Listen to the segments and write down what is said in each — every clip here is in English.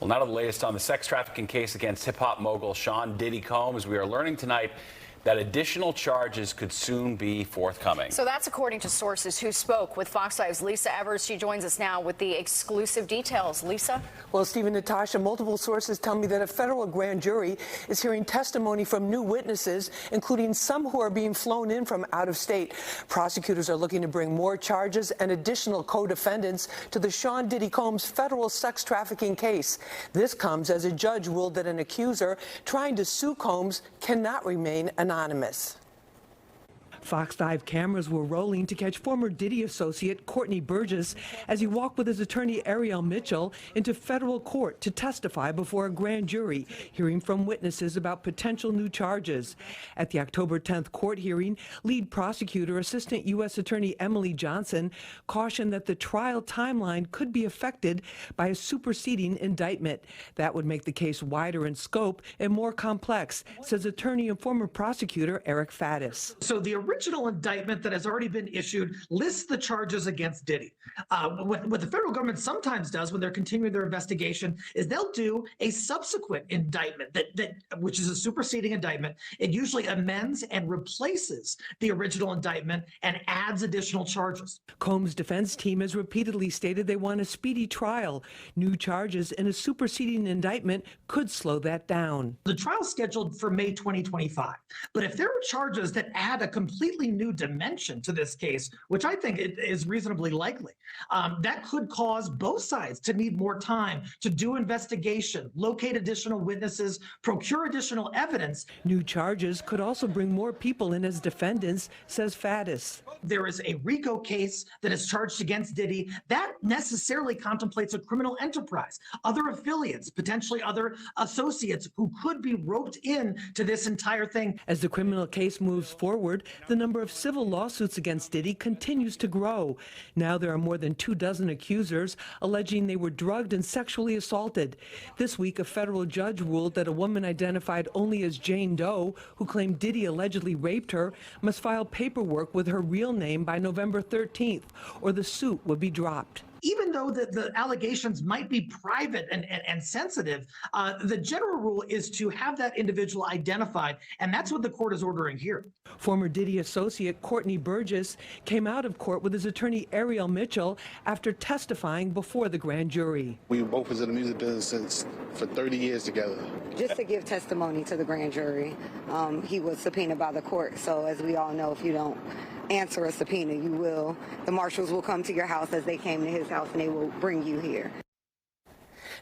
Well, now to the latest on the sex trafficking case against hip-hop mogul Sean Diddy Combs. We are learning tonight that additional charges could soon be forthcoming. So that's according to sources who spoke with Fox 5's Lisa Evers. She joins us now with the exclusive details. Lisa? Well, Steve and Natasha, multiple sources tell me that a federal grand jury is hearing testimony from new witnesses, including some who are being flown in from out of state. Prosecutors are looking to bring more charges and additional co-defendants to the Sean Diddy Combs federal sex trafficking case. This comes as a judge ruled that an accuser trying to sue Combs cannot remain anonymous. Fox 5 cameras were rolling to catch former Diddy associate Courtney Burgess as he walked with his attorney Ariel Mitchell into federal court to testify before a grand jury, hearing from witnesses about potential new charges. At the October 10th court hearing, lead prosecutor Assistant U.S. Attorney Emily Johnson cautioned that the trial timeline could be affected by a superseding indictment. That would make the case wider in scope and more complex, says attorney and former prosecutor Eric Faddis. So the original indictment that has already been issued lists the charges against Diddy. What the federal government sometimes does when they're continuing their investigation is they'll do a subsequent indictment which is a superseding indictment. It usually amends and replaces the original indictment and adds additional charges. Combs' defense team has repeatedly stated they want a speedy trial. New charges in a superseding indictment could slow that down. The trial's scheduled for May 2025, but if there are charges that add a completely new dimension to this case, which I think is reasonably likely, that could cause both sides to need more time to do investigation, locate additional witnesses, procure additional evidence. New charges could also bring more people in as defendants, says Faddis. There is a RICO case that is charged against Diddy. That necessarily contemplates a criminal enterprise, other affiliates, potentially other associates who could be roped in to this entire thing. As the criminal case moves forward, the number of civil lawsuits against Diddy continues to grow. Now there are more than 24 accusers alleging they were drugged and sexually assaulted. This week, a federal judge ruled that a woman identified only as Jane Doe, who claimed Diddy allegedly raped her, must file paperwork with her real name by November 13th, or the suit would be dropped. Even though the allegations might be private and sensitive, the general rule is to have that individual identified, and that's what the court is ordering here. Former Diddy associate Courtney Burgess came out of court with his attorney Ariel Mitchell after testifying before the grand jury. We both was in the music business for 30 years together. Just to give testimony to the grand jury, he was subpoenaed by the court, so as we all know, if you don't answer a subpoena, the marshals will come to your house as they came to his house and they will bring you here.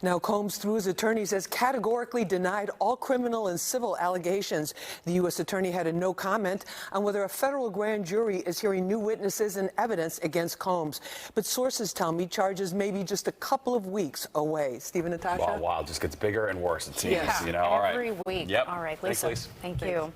Now, Combs, through his attorneys, has categorically denied all criminal and civil allegations. The U.S. attorney had a no comment on whether a federal grand jury is hearing new witnesses and evidence against Combs. But sources tell me charges may be just a couple of weeks away. Steve and Natasha? Wow, it just gets bigger and worse, it seems. Yeah. You know, all right. Every week. Yep. All right, Thanks, Lisa. Lisa. Thank you.